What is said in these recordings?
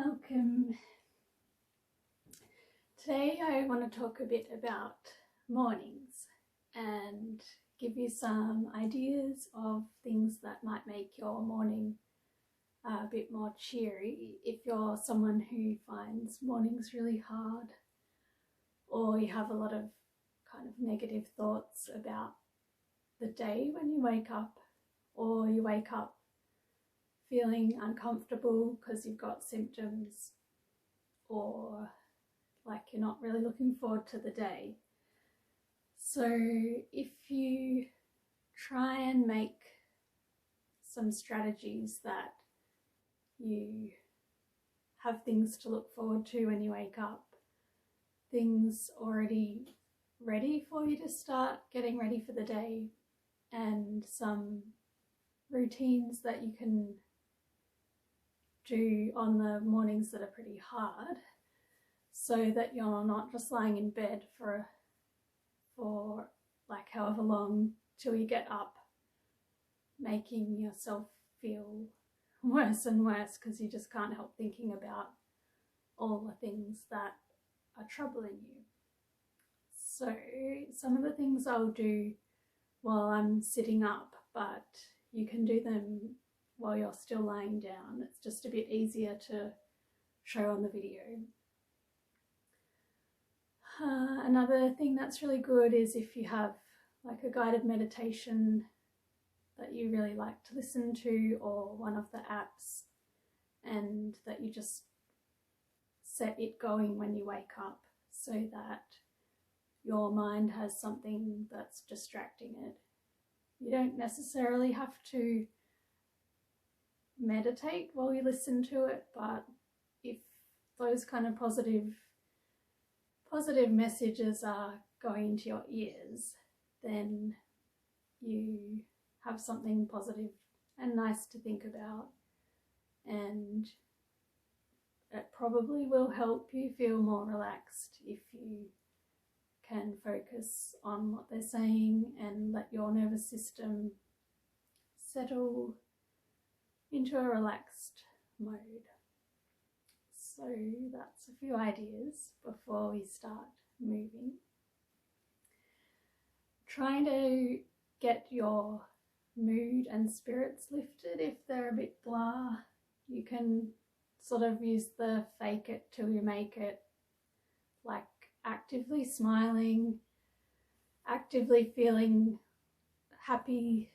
Welcome. Today I want to talk a bit about mornings and give you some ideas of things that might make your morning a bit more cheery if you're someone who finds mornings really hard, or you have a lot of kind of negative thoughts about the day when you wake up, or you wake up feeling uncomfortable because you've got symptoms, or like you're not really looking forward to the day. So if you try and make some strategies that you have things to look forward to when you wake up, things already ready for you to start getting ready for the day, and some routines that you can do on the mornings that are pretty hard, so that you're not just lying in bed for like however long till you get up, making yourself feel worse and worse because you just can't help thinking about all the things that are troubling you. So some of the things I'll do while I'm sitting up, but you can do them while you're still lying down. It's just a bit easier to show on the video. Another thing that's really good is if you have like a guided meditation that you really like to listen to, or one of the apps, and that you just set it going when you wake up so that your mind has something that's distracting it. You don't necessarily have to meditate while you listen to it, but if those kind of positive messages are going into your ears, then you have something positive and nice to think about, and it probably will help you feel more relaxed if you can focus on what they're saying and let your nervous system settle into a relaxed mode. So that's a few ideas before we start moving. Trying to get your mood and spirits lifted if they're a bit blah. You can sort of use the fake it till you make it, like actively smiling, actively feeling happy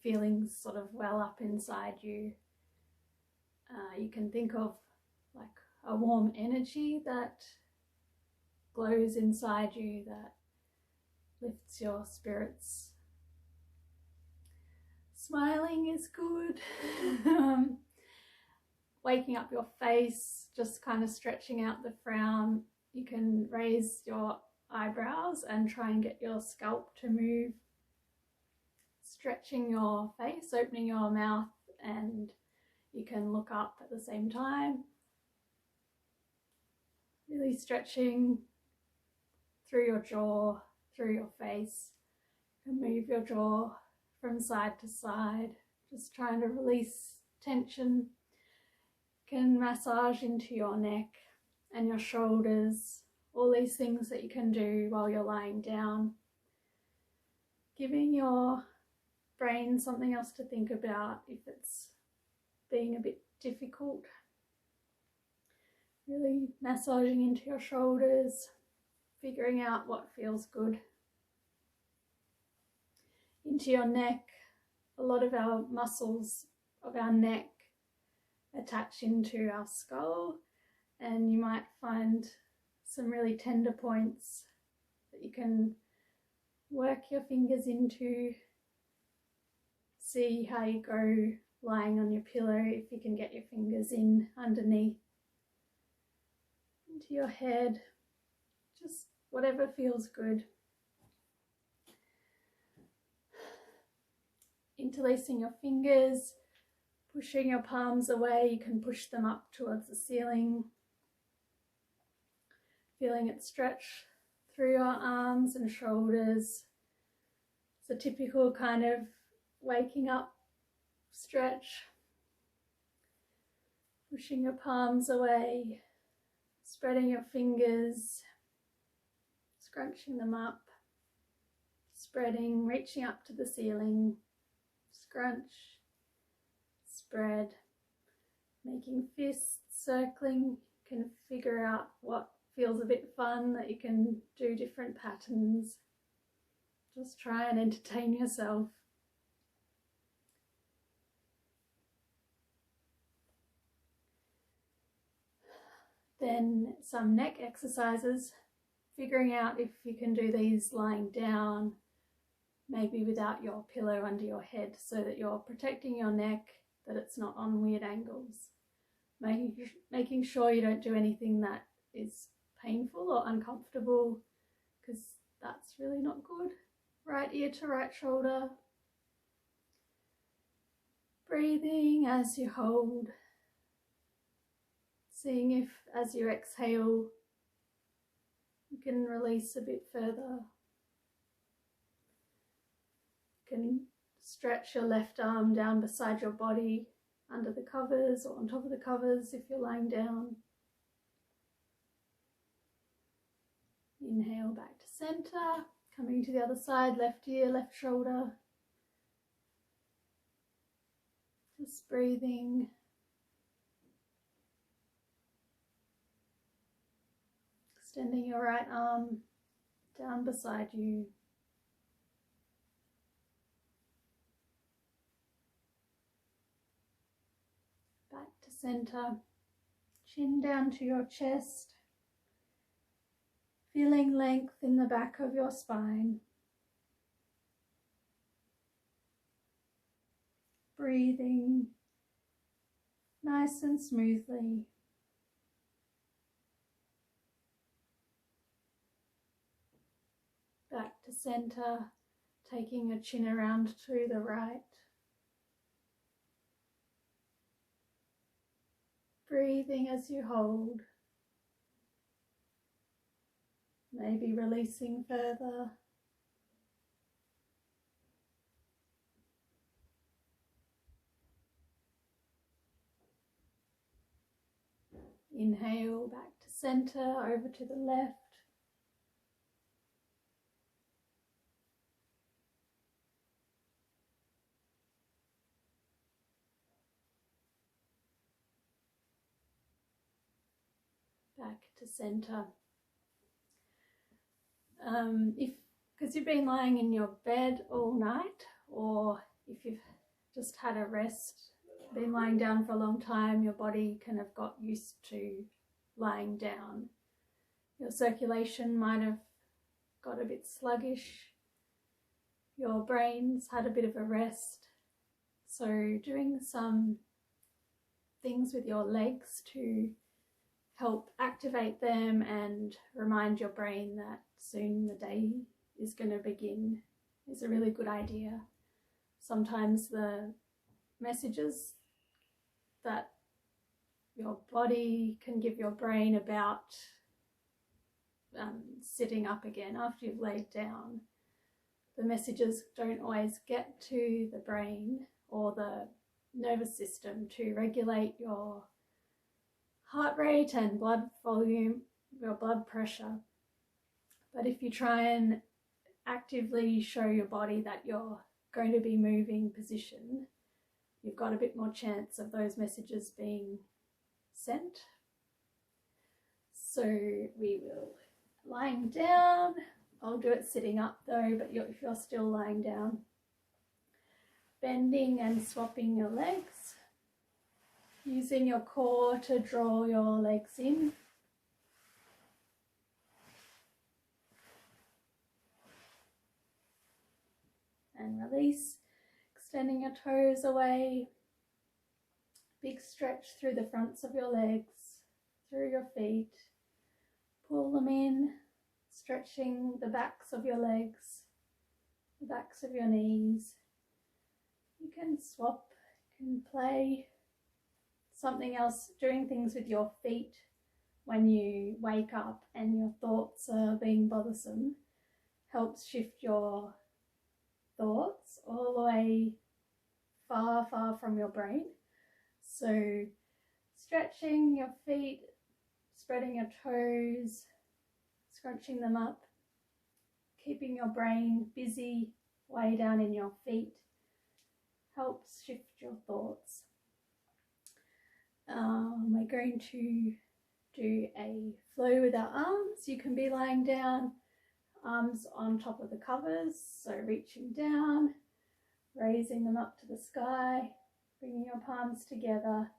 feelings sort of well up inside you. You can think of like a warm energy that glows inside you that lifts your spirits. Smiling is good. Waking up your face, just kind of stretching out the frown. You can raise your eyebrows and try and get your scalp to move. Stretching your face, opening your mouth, and you can look up at the same time. Really stretching through your jaw, through your face. You can move your jaw from side to side, just trying to release tension. You can massage into your neck and your shoulders, all these things that you can do while you're lying down. Giving your brain something else to think about if it's being a bit difficult. Really massaging into your shoulders, figuring out what feels good. Into your neck. A lot of our muscles of our neck attach into our skull, and you might find some really tender points that you can work your fingers into. See how you go lying on your pillow, if you can get your fingers in underneath, into your head, just whatever feels good. Interlacing your fingers, pushing your palms away, you can push them up towards the ceiling. Feeling it stretch through your arms and shoulders. It's a typical kind of waking up stretch. Pushing your palms away, spreading your fingers, scrunching them up, spreading, reaching up to the ceiling, scrunch, spread, making fists, circling. You can figure out what feels a bit fun, that you can do different patterns. Just try and entertain yourself. Then some neck exercises, figuring out if you can do these lying down, maybe without your pillow under your head, so that you're protecting your neck, that it's not on weird angles. Making sure you don't do anything that is painful or uncomfortable, because that's really not good. Right ear to right shoulder. Breathing as you hold. Seeing if, as you exhale, you can release a bit further. You can stretch your left arm down beside your body, under the covers or on top of the covers if you're lying down. Inhale back to center, coming to the other side, left ear, left shoulder. Just breathing. Extending your right arm down beside you. Back to center, chin down to your chest, feeling length in the back of your spine. Breathing nice and smoothly. Back to center, taking your chin around to the right. Breathing as you hold. Maybe releasing further. Inhale back to center, over to the left. Back to center. Because you've been lying in your bed all night, or if you've just had a rest, been lying down for a long time, your body kind of got used to lying down. Your circulation might have got a bit sluggish. Your brain's had a bit of a rest. So doing some things with your legs to help activate them and remind your brain that soon the day is going to begin is a really good idea. Sometimes the messages that your body can give your brain about sitting up again after you've laid down, the messages don't always get to the brain or the nervous system to regulate your heart rate and blood volume, your blood pressure. But if you try and actively show your body that you're going to be moving position, you've got a bit more chance of those messages being sent. So we will, lying down, I'll do it sitting up though, but if you're still lying down, bending and swapping your legs, using your core to draw your legs in. And release, extending your toes away, big stretch through the fronts of your legs, through your feet, pull them in, stretching the backs of your legs, the backs of your knees. You can swap, you can play something else, doing things with your feet when you wake up and your thoughts are being bothersome, helps shift your thoughts all the way far, far from your brain. So Stretching your feet, spreading your toes, scrunching them up, keeping your brain busy way down in your feet helps shift your thoughts. We're going to do a flow with our arms. You can be lying down, arms on top of the covers, so reaching down, raising them up to the sky, bringing your palms together,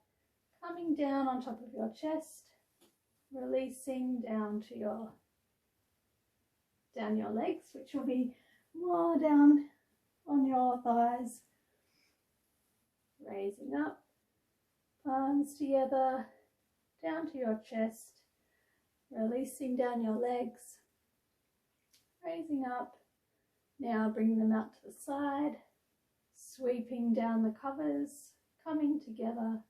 coming down on top of your chest, releasing down your legs, which will be more down on your thighs, raising up, palms together, down to your chest, releasing down your legs, raising up, now bring them out to the side, sweeping down the covers, coming together,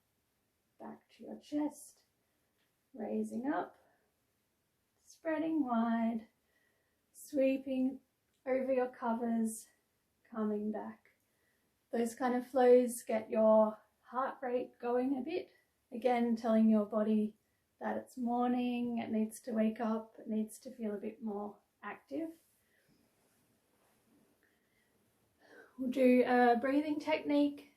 back to your chest, raising up, spreading wide, sweeping over your covers, coming back. Those kind of flows get your heart rate going a bit. Again, telling your body that it's morning, it needs to wake up, it needs to feel a bit more active. We'll do a breathing technique.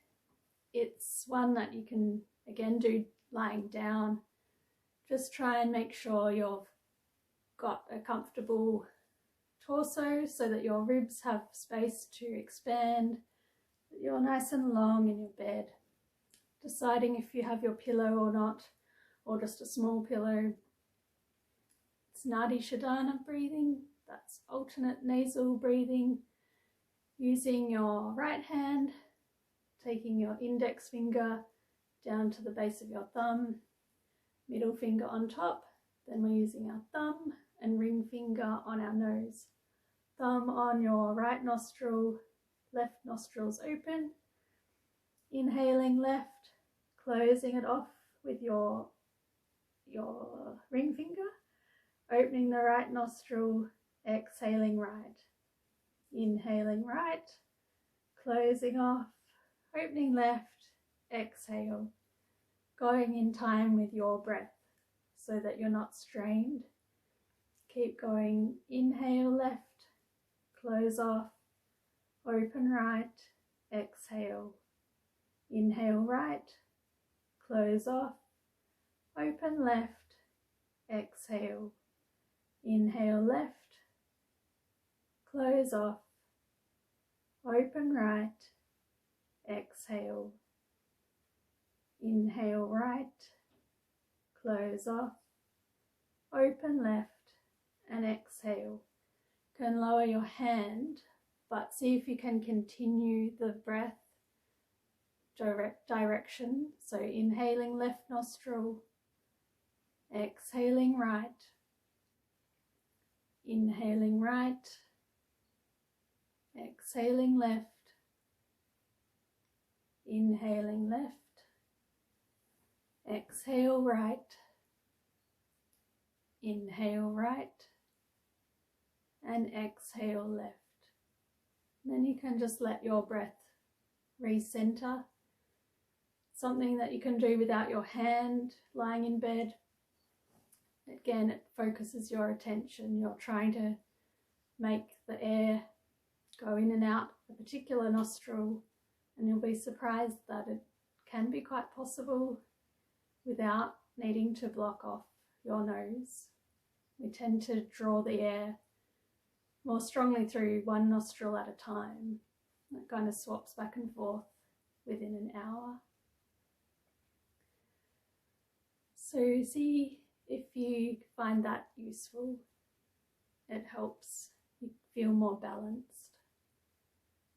It's one that you can, again, do lying down. Just try and make sure you've got a comfortable torso so that your ribs have space to expand, that you're nice and long in your bed. Deciding if you have your pillow or not, or just a small pillow. It's Nadi Shodhana breathing, that's alternate nasal breathing, using your right hand, taking your index finger down to the base of your thumb, middle finger on top, then we're using our thumb and ring finger on our nose. Thumb on your right nostril, left nostrils open, inhaling left, closing it off with your ring finger, opening the right nostril, exhaling right, inhaling right, closing off, opening left, exhale, going in time with your breath so that you're not strained. Keep going, inhale left, close off, open right, exhale, inhale right, close off, open left, exhale, inhale left, close off, open right, exhale, inhale right, close off, open left, and exhale. You can lower your hand, but see if you can continue the breath direction. So inhaling left nostril, exhaling right, inhaling right, exhaling left, inhaling left, exhale right, inhale right, and exhale left. And then you can just let your breath recenter. Something that you can do without your hand lying in bed. Again, it focuses your attention. You're trying to make the air go in and out a particular nostril, and you'll be surprised that it can be quite possible without needing to block off your nose. We tend to draw the air more strongly through one nostril at a time. It kind of swaps back and forth within an hour. So see if you find that useful. It helps you feel more balanced.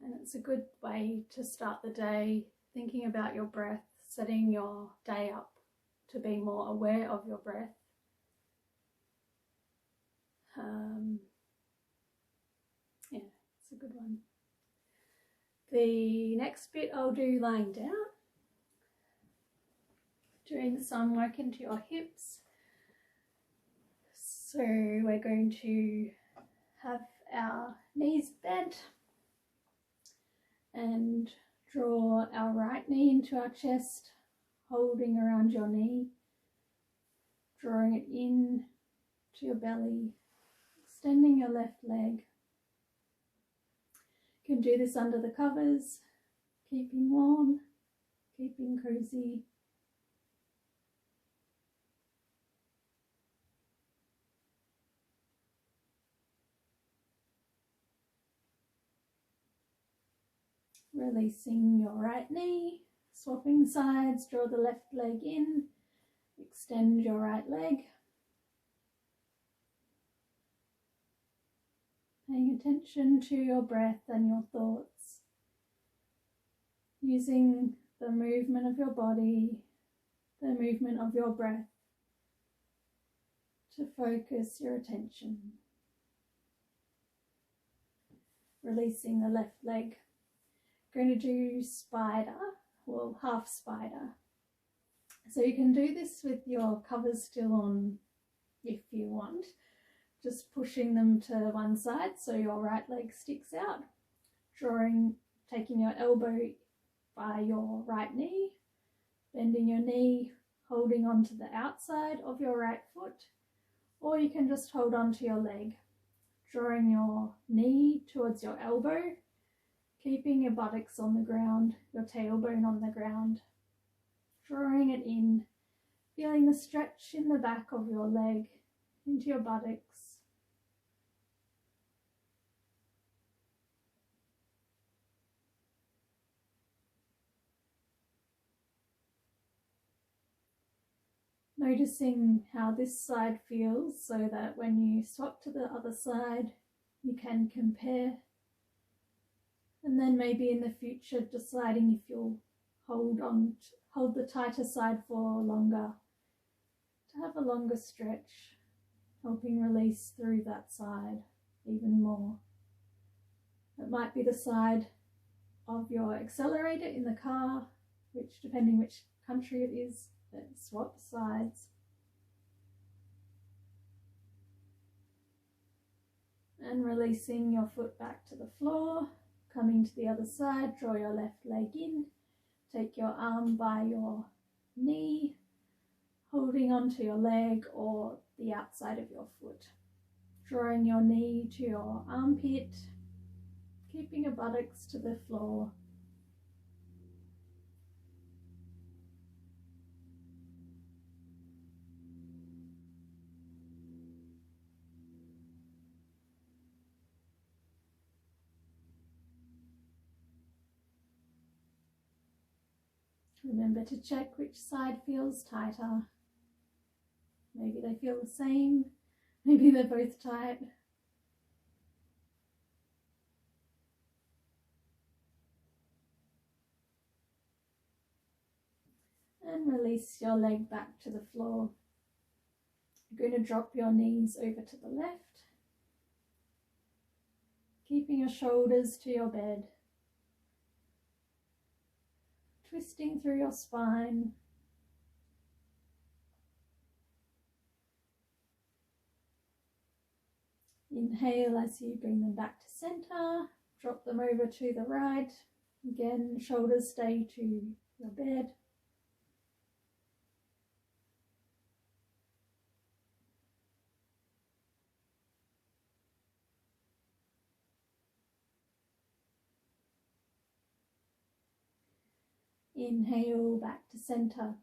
And it's a good way to start the day, thinking about your breath, setting your day up to be more aware of your breath. Yeah, it's a good one. The next bit I'll do lying down, doing some work into your hips. So we're going to have our knees bent and draw our right knee into our chest, holding around your knee, drawing it in to your belly, extending your left leg. You can do this under the covers, keeping warm, keeping cozy. Releasing your right knee, swapping sides, draw the left leg in, extend your right leg. Paying attention to your breath and your thoughts, using the movement of your body, the movement of your breath to focus your attention. Releasing the left leg. Going to do spider, well, half spider. So you can do this with your covers still on if you want. Just pushing them to one side so your right leg sticks out. Taking your elbow by your right knee, bending your knee, holding on to the outside of your right foot, or you can just hold on to your leg, drawing your knee towards your elbow, keeping your buttocks on the ground, your tailbone on the ground, drawing it in, feeling the stretch in the back of your leg into your buttocks. Noticing how this side feels so that when you swap to the other side, you can compare. And then maybe in the future deciding if you'll hold the tighter side for longer, to have a longer stretch, helping release through that side even more. It might be the side of your accelerator in the car, which depending which country it is, that swap sides. And releasing your foot back to the floor. Coming to the other side, draw your left leg in, take your arm by your knee, holding onto your leg or the outside of your foot. Drawing your knee to your armpit, keeping your buttocks to the floor. Remember to check which side feels tighter. Maybe they feel the same, maybe they're both tight. And release your leg back to the floor. You're going to drop your knees over to the left, keeping your shoulders to your bed. Twisting through your spine. Inhale as you bring them back to center. Drop them over to the right. Again, shoulders stay to your bed. Inhale back to center.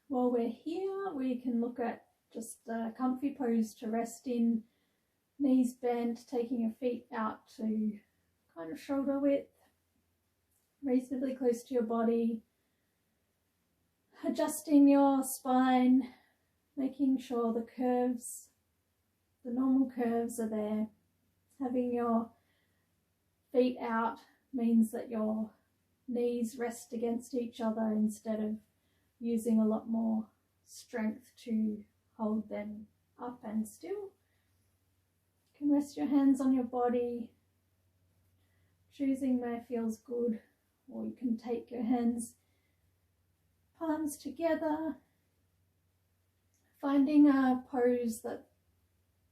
While we're here, we can look at just a comfy pose to rest in. Knees bent, taking your feet out to kind of shoulder width, reasonably close to your body. Adjusting your spine, making sure the curves, the normal curves are there. Having your feet out means that your knees rest against each other instead of using a lot more strength to hold them up and still. You can rest your hands on your body, choosing where feels good, or you can take your hands, palms together, finding a pose that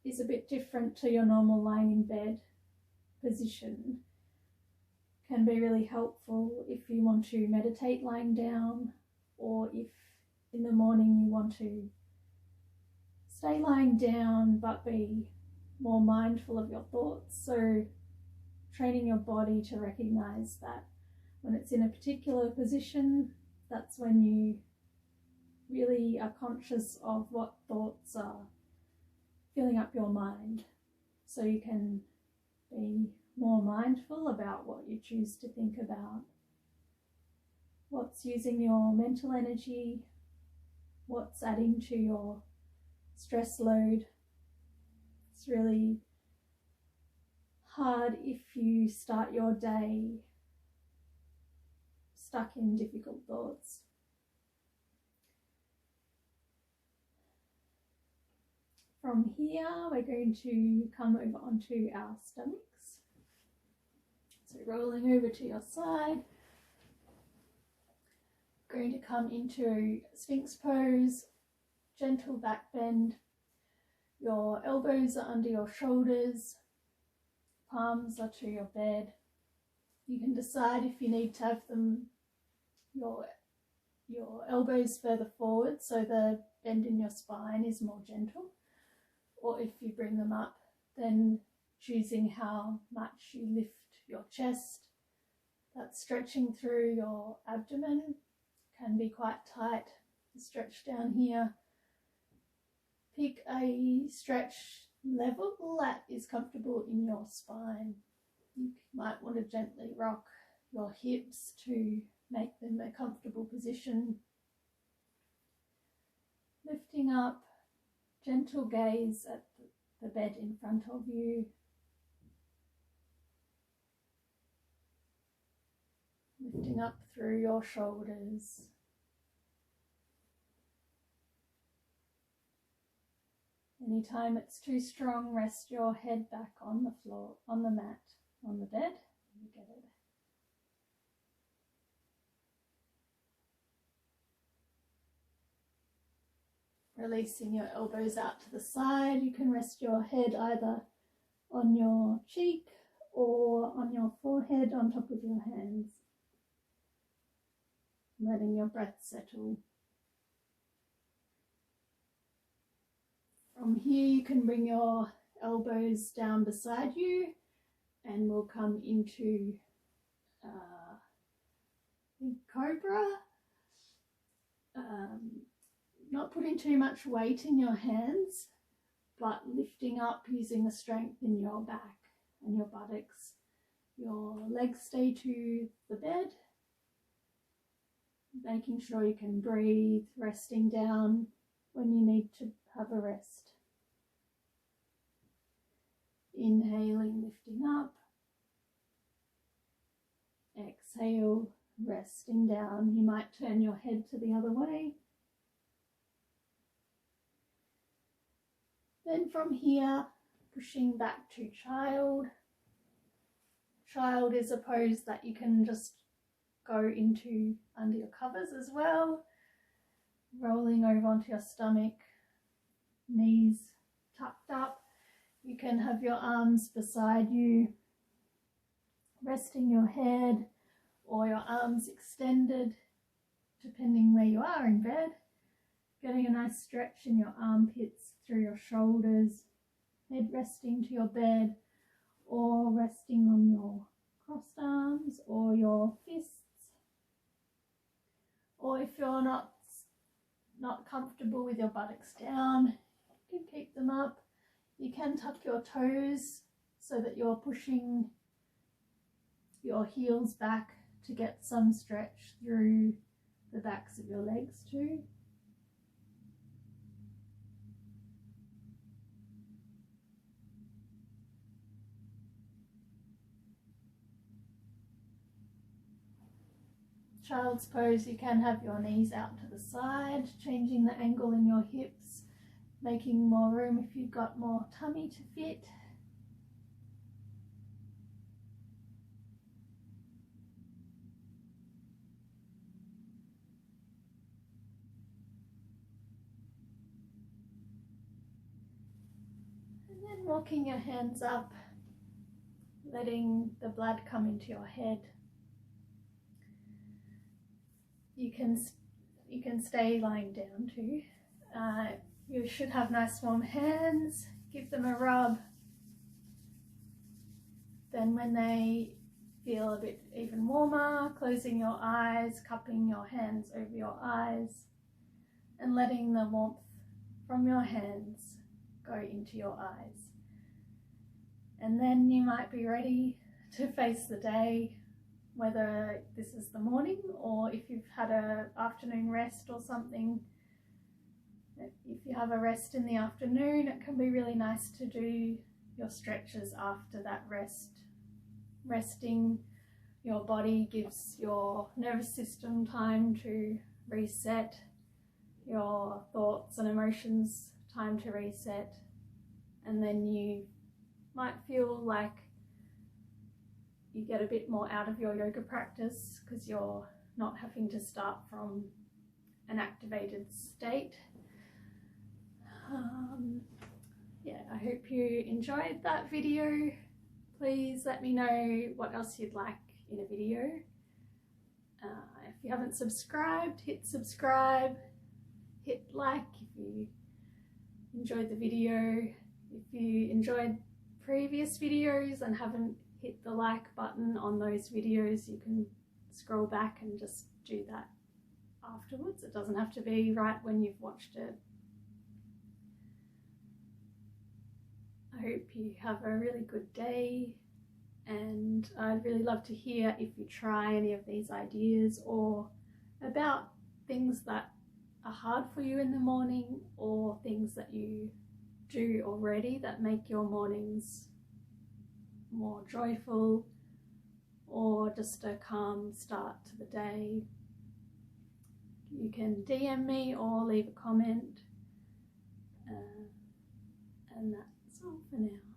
is a bit different to your normal lying in bed position. Can be really helpful if you want to meditate lying down, or if in the morning you want to stay lying down but be more mindful of your thoughts. So training your body to recognize that when it's in a particular position, that's when you really are conscious of what thoughts are filling up your mind. So you can be more mindful about what you choose to think about, what's using your mental energy, what's adding to your stress load. It's really hard if you start your day stuck in difficult thoughts. From here, we're going to come over onto our stomachs. So rolling over to your side, going to come into Sphinx pose, gentle back bend. Your elbows are under your shoulders, palms are to your bed. You can decide if you need to have them, your elbows further forward so the bend in your spine is more gentle, or if you bring them up, then choosing how much you lift your chest. That stretching through your abdomen can be quite tight. The stretch down here. Pick a stretch level that is comfortable in your spine. You might want to gently rock your hips to make them a comfortable position. Lifting up, gentle gaze at the bed in front of you. Lifting up through your shoulders. Anytime it's too strong, rest your head back on the floor, on the mat, on the bed. You get it. Releasing your elbows out to the side. You can rest your head either on your cheek or on your forehead on top of your hands. Letting your breath settle. From here you can bring your elbows down beside you and we'll come into Cobra. Not putting too much weight in your hands, but lifting up using the strength in your back and your buttocks. Your legs stay to the bed, making sure you can breathe, resting down when you need to have a rest. Inhaling, lifting up. Exhale, resting down. You might turn your head to the other way. Then from here, pushing back to child. Child is a pose that you can just go into under your covers as well. Rolling over onto your stomach, knees tucked up. You can have your arms beside you, resting your head or your arms extended, depending where you are in bed. Getting a nice stretch in your armpits through your shoulders, head resting to your bed or resting on your crossed arms or your fists. Or if you're not comfortable with your buttocks down, you can keep them up. You can tuck your toes so that you're pushing your heels back to get some stretch through the backs of your legs too. Child's pose, you can have your knees out to the side, changing the angle in your hips, making more room if you've got more tummy to fit. And then walking your hands up, letting the blood come into your head. You can you can stay lying down too. You should have nice warm hands. Give them a rub. Then when they feel a bit even warmer, closing your eyes, cupping your hands over your eyes and letting the warmth from your hands go into your eyes. And then you might be ready to face the day, whether this is the morning or if you've had an afternoon rest or something. If you have a rest in the afternoon, it can be really nice to do your stretches after that rest. Resting your body gives your nervous system time to reset, your thoughts and emotions time to reset, and then you might feel like you get a bit more out of your yoga practice because you're not having to start from an activated state. Yeah, I hope you enjoyed that video. Please let me know what else you'd like in a video. If you haven't subscribed, hit subscribe, hit like if you enjoyed the video. If you enjoyed previous videos and haven't hit the like button on those videos, you can scroll back and just do that afterwards. It doesn't have to be right when you've watched it. I hope you have a really good day, and I'd really love to hear if you try any of these ideas or about things that are hard for you in the morning or things that you do already that make your mornings more joyful or just a calm start to the day. You can DM me or leave a comment, and that's all for now.